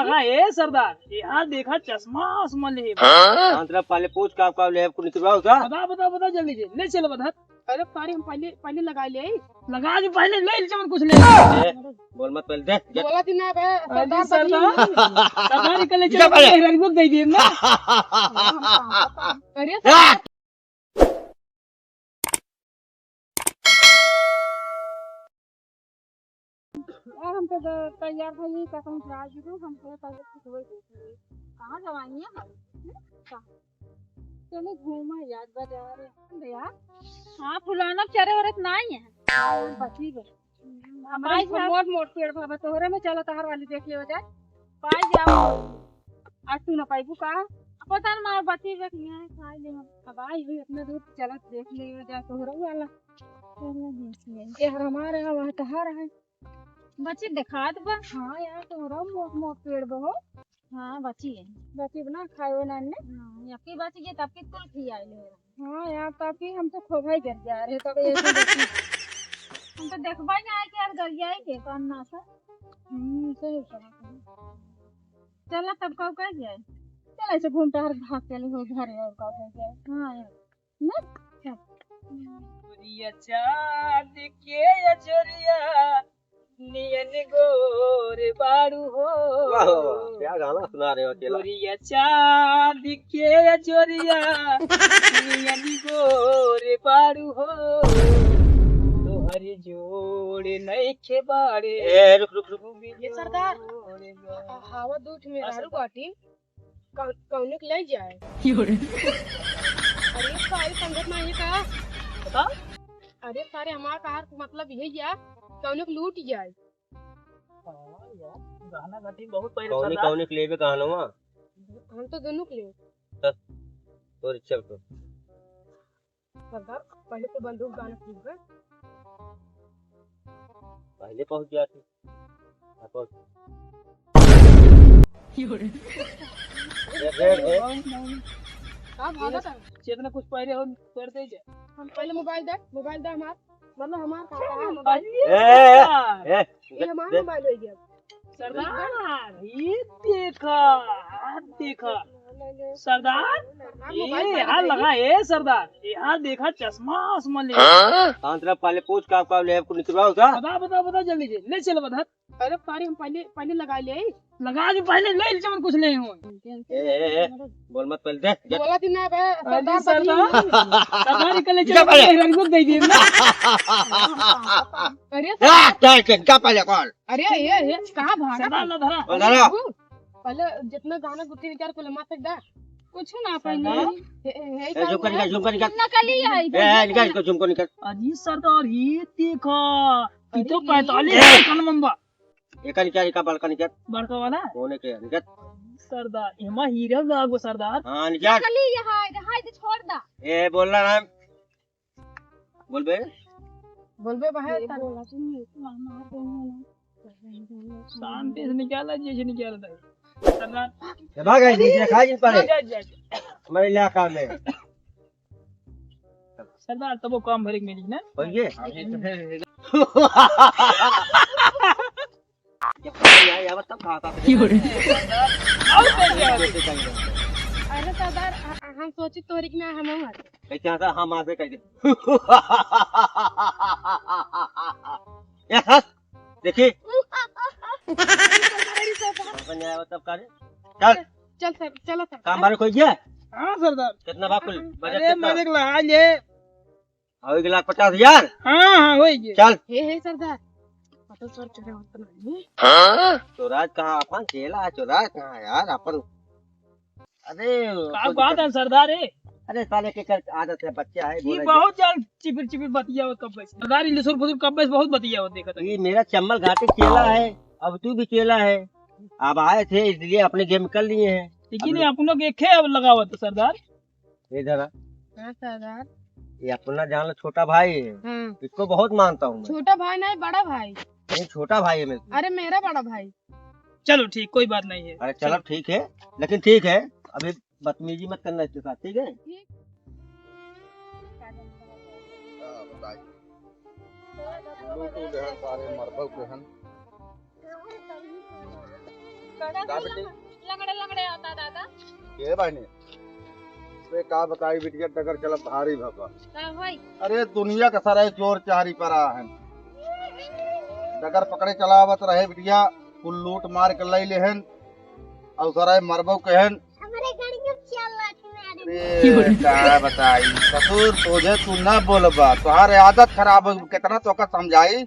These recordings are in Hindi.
लगा है सरदार, यहाँ देखा चश्मा उस्मा ले पहले पूछ का ले को निकलवाओ का बता जल्दी से ले चलो बता। अरे सारी हम पहले लगा ले लगा के पहले ले चमन कुछ ले बोल मत पहले दे बोला थी ना बे सरदार निकल चलो रंग दे दिए ना। अरे हम तो तैयार था ये कसम से आज तो हम तो कहाँ जवानी है चलो घूमा यार बाजार यार। हाँ फुलाना चारे औरत नहीं है बची बे हमारे मोट मोट पेड़ भाव तोहरे में चला तहर वाली देख ले जाए पाई जाओ आज तू ना पाईबू का पता न मार बची देख लिया है खाई ले अब आई हुई अपने दूर चला देख ले जा तोहरे वाला ये हमारे वहाँ तहर है बच्ची दिखा दो। हाँ यार तोहरा मोट मोट पेड़ बहो। हाँ बची है बची बना खाए ना ने यकी बची के तब की कुल खियाई ले। हाँ यार तब की हम तो खोभाई कर जा रहे तब ऐसे बची हम तो देखबा नहीं आए कि यार गरिया के कौन ना सा सही चला तब कब कह जाए चल ऐसे घूमता हर भाग के लिए हो घर और कब कह जाए। हाँ यार ना चाँद के अजरिया नियन गोर बारू हो। क्या गाना सुना रहे हो गोरिया चाँद के अजरिया नियन गोर बारू हो तोहर जोड़ नहीं के बारे। रुक ये सरदार हवा दूध में रारू बाटी कौन ले जाए। अरे सारी संगत में ये का बता अरे सारे हमारा कार मतलब यही है कौन लूट जाए। गाना गाती बहुत पहले कौन लेबे गाना हम तो दोनों के लिए तो चल तो सरदार पहले तो बंदूक गाना सीख पहले पहुंच जाती चेतना कुछ पहले हो कर दे जा। हम पहले मोबाइल दे हमारा मतलब हमारा ये हमारा मोबाइल हो गया सरदार। ये देखा सरदार ये यहाँ लगा है सरदार, यहाँ देखा चश्मा उस्मा ले पहले पूछ का ले को निकलवाओ का बता जल्दी से ले चलो बता। अरे सारी हम पहले लगा ले लगा के पहले ले चमन कुछ ले हो बोल मत पहले दे बोला थी ना बे सरदार निकल चलो रंग दे दिए ना। अरे क्या पहले कौन अरे ये कहाँ भागा सरदार धरा पहले जितना गाना गुत्ती विचार को लमा तक दा कुछ ना पहले झुमको निकाल नकली है निकाल इसको झुमको निकाल। अजी सरदार ये देखा ये तो 45 का नंबर एक निकाल का बड़का निकाल बड़का वाला होने के निकाल सरदार एमा हीरो लागो सरदार। हां निकाल नकली है हाय तो छोड़ दा ए बोल रहा है बोल बे बाहर शांति से निकाला जैसे निकाला था सरदार भाग गए नीचे खा जिन पड़े हमारे इलाका में सरदार तब वो काम भरेग मेरी ना ये यार तब खाता अरे सरदार हम सोचे तोरी कि ना हम कैसे आता हम आसे कैसे ये देखिए तब का चल सर चलो सर काम बारे कोई गया। हाँ सरदार कितना बाकुल अरे मैंने लगा ले और 1,50,000। हाँ होई चल हे सरदार तो सर चढ़े चौराज कहाँ अपन चेला है चौराज कहाँ यार अपन अरे क्या बात है सरदार है। अरे साले के कर आदत है बच्चा है ये बहुत जल्द चिपिर बतिया हो कब सरदार लिसुर फुसुर कब बहुत बतिया हो देखा ये मेरा चम्मल घाटी चेला है अब तू भी चेला है अब आए थे इसलिए अपने गेम कर लिए हैं लेकिन अपनों के खे अब लगा हुआ तो सरदार इधर सरदार ये अपना जान लो छोटा भाई है इसको बहुत मानता हूँ छोटा भाई नहीं बड़ा भाई नहीं छोटा भाई है मेरा। अरे मेरा बड़ा भाई चलो ठीक कोई बात नहीं है। अरे चलो ठीक है लेकिन ठीक है अभी बदतमीजी मत करना इसके साथ ठीक है। लंगड़े लंगड़े आता दादा। ये बहनी से का बताई बिटिया डगर चल भारी भगवा। का भाई अरे दुनिया का सारा चोर चारी पर आ है डगर पकड़े चलावत रहे बिटिया कुल लूट मार के लई लेहन और सारा मरबो कहन। हमारे गाड़ी में चल रहा अरे क्या बताई ससुर तुझे तू न बोलबा तुम्हारे आदत खराब हो कितना तो का समझाई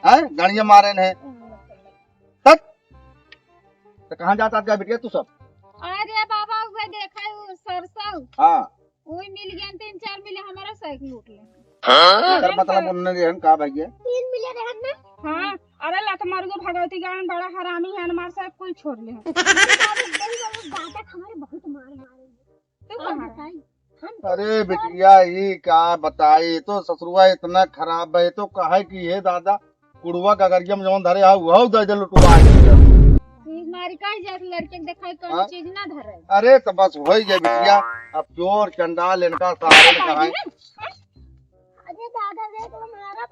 है गाड़ियां मारे ने तक तो कहाँ जाता क्या बिटिया तू सब। अरे बाबा उसे देखा है वो सरसों हाँ वही मिल गया 3-4 मिले हमारा साइकिल लूट ले। कर मतलब उन्होंने रहन का भैया 3 मिले रहन ना। हाँ अरे लत मार गो भगवती गान बड़ा हरामी है हमारे साथ कोई छोड़ ले। बाटा हमारे बहुत मार मारे तू कहां। अरे बिटिया ये क्या बताई तो ससुरुआ इतना खराब है तो कहे कि ये दादा कुड़वा का गरिया में जौन धरे वह दे दे लुटवा मारी का जात लड़के के देखा कोई हाँ? चीज ना धरे। अरे तो बस हो ही गए बिटिया अब चोर चंडाल इनका सहारे कहा अरे दादा दे तो मारा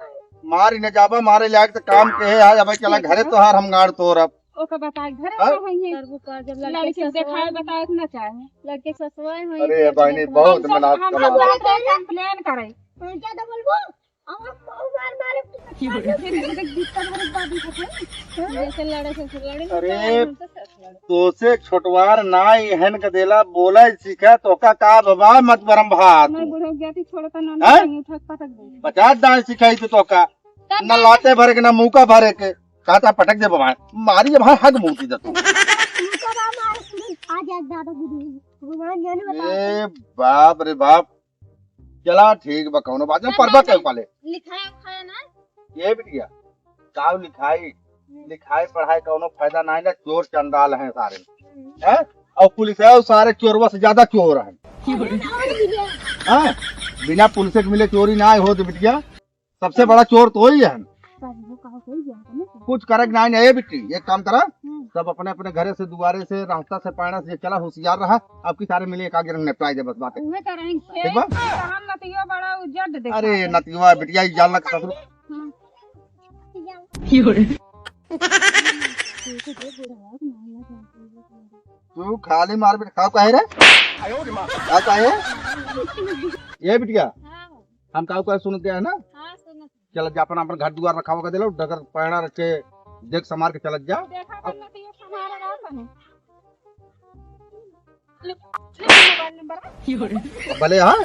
मार ही न जाबा मारे लायक तो काम के है अब चला घरे तो हार हम गाड़ तोर अब ओका बताए घर हाँ? में होई है जब लड़के दिखाए बताए ना चाहे लड़के ससुराल होई। अरे बहनी बहुत मेहनत हम करो सब कंप्लेन करे क्या तो बोलबो हम बहुत मार मारे जैसे लड़े से लड़े। अरे तो से छोटवार नाई हन के देला बोला सीखा तो का बाबा मत बरम भात मैं बुढ़ो गया थी छोड़ता ना हैं? नहीं उठक पटक दे 50 डांस सिखाई तो का न लाते भरे के न मुंह का भरे के कहता पटक दे बाबा मारी जब हग मुंह दे तू आज दादा भगवान जाने बता ए बाप रे बाप चला ठीक बा कौनो बात में परबा के पाले लिखाया खाया ना ये बिटिया काव लिखाई लिखाई पढ़ाई कौनो फायदा नहीं ना चोर चंडाल हैं सारे हैं और पुलिस है सारे चोरवा से ज्यादा चोर हैं हैं बिना पुलिस के मिले चोरी ना हो तो बिटिया सबसे बड़ा चोर तो ही है कुछ करक नहीं है बिट्टी एक काम करा सब अपने अपने घरे से दुआरे से रास्ता से पाना से चला होशियार रहा आपकी सारे मिले एक आगे निपटाई दे बस बात है उहे करेंगे ठीक बा हम नतिया बड़ा उज्जत देख। अरे नतिवा बिटिया ही जान लग ससुर तू खाली मार बिट खाओ काहे रे क्या काहे ये बिटिया हम काऊ का सुनते हैं ना हां सुन चल जा अपना घर दुआर रखावा का देलो डगर पैना रखे देख समार के चलत जा देखा तो नतिया हमारा रात है भले हाँ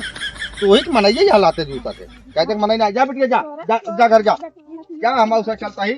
तू वही मनाइए यहाँ लाते जूता से कहते मनाई ना जा बिटिया जा जा घर जा क्या हम उसे चलता ही